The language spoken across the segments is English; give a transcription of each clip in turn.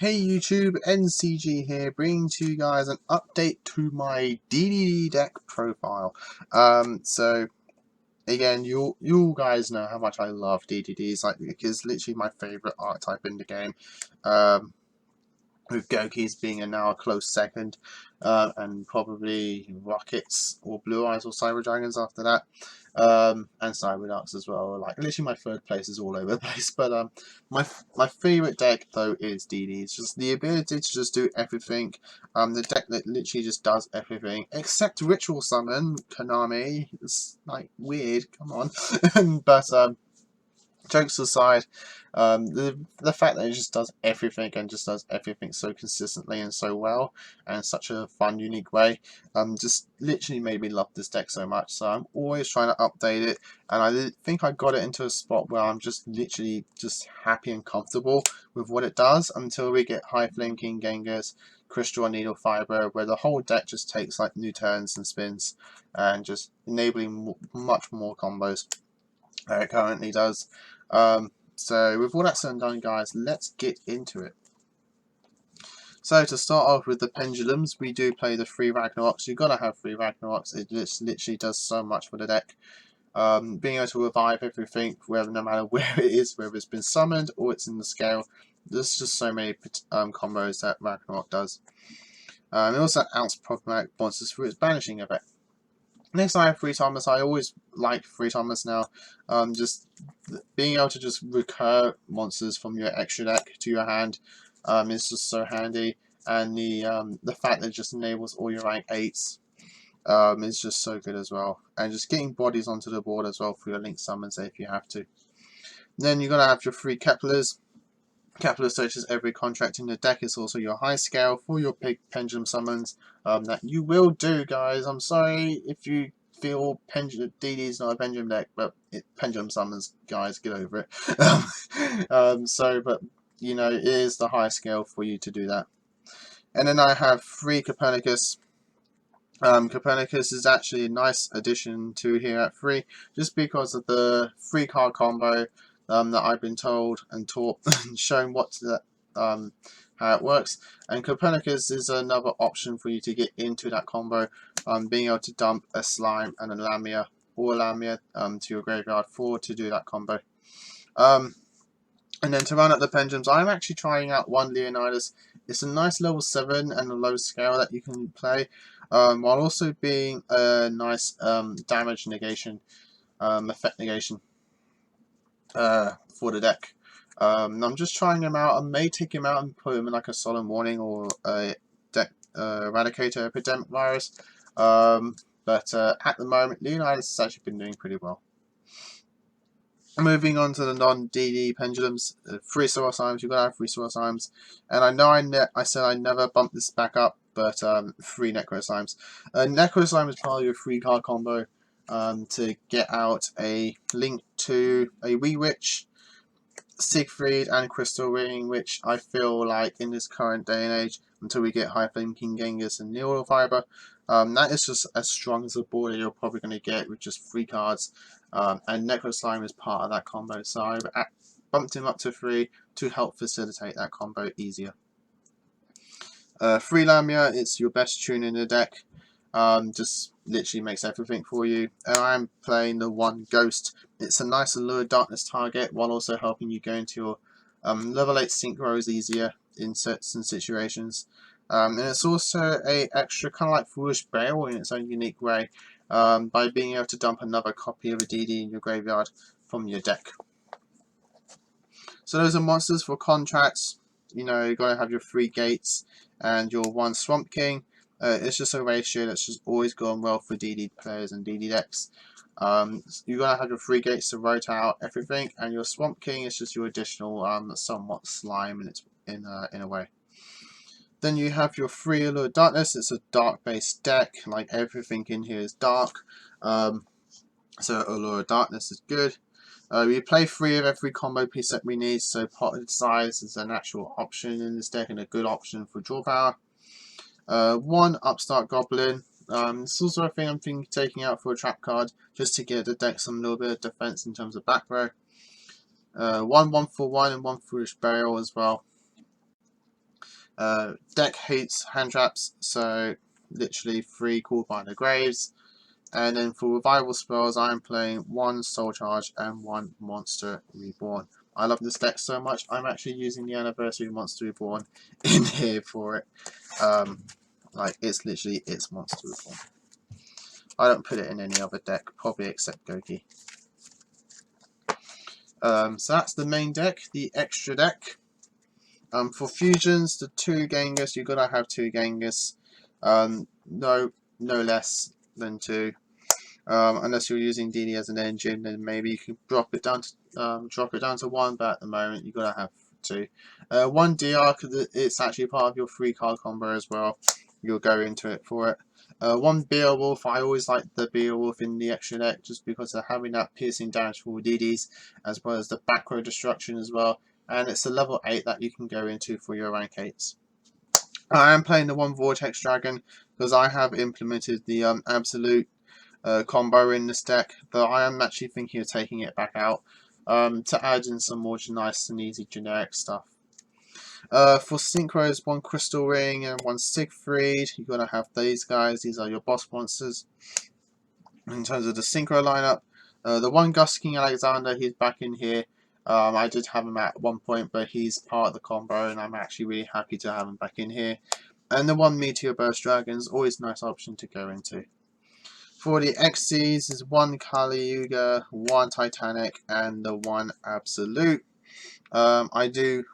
Hey YouTube, NCG here, bringing to you guys an update to my DDD deck profile. So again, you guys know how much I love DDDs. Like, it's literally my favorite archetype in the game. Um, with Gokis being now a close second, and probably Rockets or Blue Eyes or Cyber Dragons after that, and Cyber Ducks as well. Like, literally my third place is all over the place. But my favorite deck though is DD. It's just the ability to just do everything. The deck that literally just does everything except Ritual Summon Konami. It's like weird. Come on, but jokes aside, the fact that it just does everything and just does everything so consistently and so well and such a fun, unique way, just literally made me love this deck so much. So I'm always trying to update it, and I think I got it into a spot where I'm just literally just happy and comfortable with what it does until we get High Flame King Genghis, Crystal and Needle Fiber, where the whole deck just takes like new turns and spins and just enabling much more combos than it currently does. So with all that said and done, guys, let's get into it. So to start off with the pendulums, we do play the 3 Ragnaroks. You've got to have 3 Ragnaroks. It just literally does so much for the deck. Being able to revive everything, whether no matter where it is, whether it's been summoned or it's in the scale. There's just so many combos that Ragnarok does. It also outs problematic monsters through its banishing effect. Next, I have 3 Thomas. I always like 3 Thomas now. Just being able to just recur monsters from your extra deck to your hand is just so handy, and the fact that it just enables all your rank 8s is just so good as well. And just getting bodies onto the board as well for your link summons if you have to. Then you're gonna have your 3 Keplers. Kepler searches every contract in the deck. Is also your high scale for your big pendulum summons that you will do, guys. I'm sorry if you feel pendulum DD is not a pendulum deck, but pendulum summons, guys, get over it. But you know, it is the high scale for you to do that. And then I have 3 Copernicus. Copernicus is actually a nice addition to here at 3, just because of the 3 card combo that I've been told and taught and shown how it works. And Copernicus is another option for you to get into that combo, being able to dump a Slime and a Lamia or a Lamia to your graveyard to do that combo. And then to run up the pendulums, I'm actually trying out 1 Leonidas. It's a nice level 7 and a low scale that you can play, while also being a nice damage negation, effect negation for the deck. I'm just trying him out. I may take him out and put him in like a Solemn Warning or a deck Eradicator Epidemic Virus. But at the moment, Leonidas has actually been doing pretty well. Moving on to the non-DD pendulums, 3 Sorosimes. You've got to have 3 Sorosimes. And I know I said I never bumped this back up, but 3 Necroslimes. Necroslime is part of your 3 card combo to get out a link to a Wee Witch, Siegfried, and Crystal Ring, which I feel like in this current day and age, until we get High Flame King Genghis and Needle Fiber, that is just as strong as a board that you're probably going to get with just 3 cards. And Necroslime is part of that combo, so I've bumped him up to 3 to help facilitate that combo easier. 3 Lamia, it's your best tune in the deck. Just literally makes everything for you. And I'm playing the 1 Ghost. It's a nice Allure Darkness target while also helping you go into your level 8 synchros easier in certain situations. And it's also a extra kind of like Foolish Bale in its own unique way, by being able to dump another copy of a DD in your graveyard from your deck. So those are monsters for contracts. You know, you've got to have your 3 gates and your 1 Swamp King. It's just a ratio that's just always gone well for DD players and DD decks. You're going to have your 3 gates to rotate out everything, and your Swamp King is just your additional somewhat slime in a way. Then you have your 3 Allure Darkness. It's a dark based deck, like everything in here is dark. So Allure Darkness is good. We play 3 of every combo piece that we need, so Potted Size is an actual option in this deck and a good option for draw power. 1 Upstart Goblin. This is also a thing I'm thinking taking out for a trap card, just to give the deck some little bit of defense in terms of back row. 1 1 for 1 and 1 Foolish Burial as well. Deck hates hand traps, so literally 3 Called by the Graves. And then for revival spells, I'm playing 1 Soul Charge and 1 Monster Reborn. I love this deck so much, I'm actually using the Anniversary Monster Reborn in here for it. Like, it's literally, it's Monster Reborn. I don't put it in any other deck, probably except Goki. So that's the main deck, the extra deck. For fusions, the 2 Genghis, you've got to have 2 Genghis. No less than 2. Unless you're using DD as an engine, then maybe you can drop it down to 1. But at the moment, you've got to have 2. 1 DR, because it's actually part of your 3-card combo as well. You'll go into it for it. 1 Beowulf. I always like the Beowulf in the extra deck just because of having that piercing damage for DDs, as well as the back row destruction as well. And it's a level 8 that you can go into for your rank 8s. I am playing the 1 Vortex Dragon because I have implemented the absolute combo in this deck, but I am actually thinking of taking it back out to add in some more nice and easy generic stuff. For synchros, 1 Crystal Ring and 1 Siegfried. You're going to have these guys. These are your boss monsters. In terms of the synchro lineup, the 1 Gust King Alexander, he's back in here. I did have him at one point, but he's part of the combo, and I'm actually really happy to have him back in here. And the 1 Meteor Burst Dragons, always a nice option to go into. For the XCs is 1 Kali Yuga, 1 Titanic, and the 1 Absolute. I do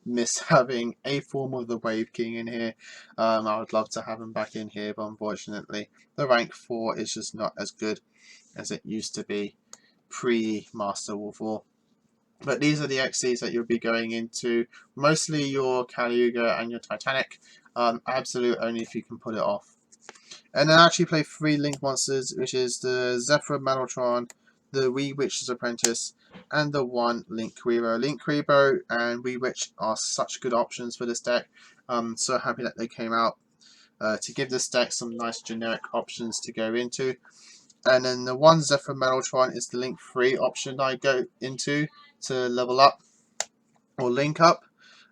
miss having a form of the Wave King in here. I would love to have him back in here, but unfortunately the rank 4 is just not as good as it used to be pre-Master War 4. But these are the XCs that you'll be going into. Mostly your Kali Yuga and your Titanic. Absolute only if you can put it off. And then I actually play 3 Link monsters, which is the Zephyr Metaltron, the Wee Witch's Apprentice, and the 1 Link Kuriboh. Link Kuriboh and Wee Witch are such good options for this deck. I'm so happy that they came out to give this deck some nice generic options to go into. And then the 1 Zephyr Metaltron is the Link 3 option I go into to level up or link up.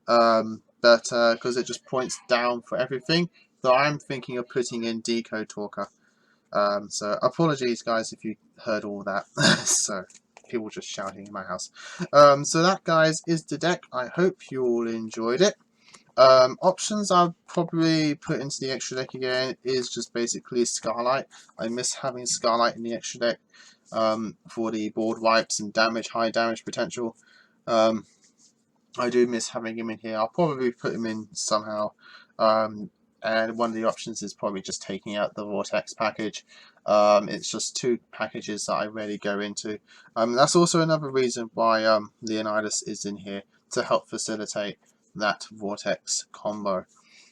But because it just points down for everything. So I'm thinking of putting in Decode Talker. So apologies guys if you heard all that. So people just shouting in my house. So that guys is the deck. I hope you all enjoyed it. Options I'll probably put into the extra deck again is just basically Scarlight. I miss having Scarlight in the extra deck for the board wipes and damage, high damage potential. I do miss having him in here. I'll probably put him in somehow. And one of the options is probably just taking out the Vortex package. It's just 2 packages that I rarely go into. That's also another reason why Leonidas is in here, to help facilitate that Vortex combo.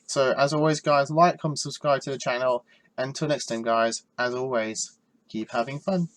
So as always guys, like, comment, subscribe to the channel. Until next time guys, as always, keep having fun.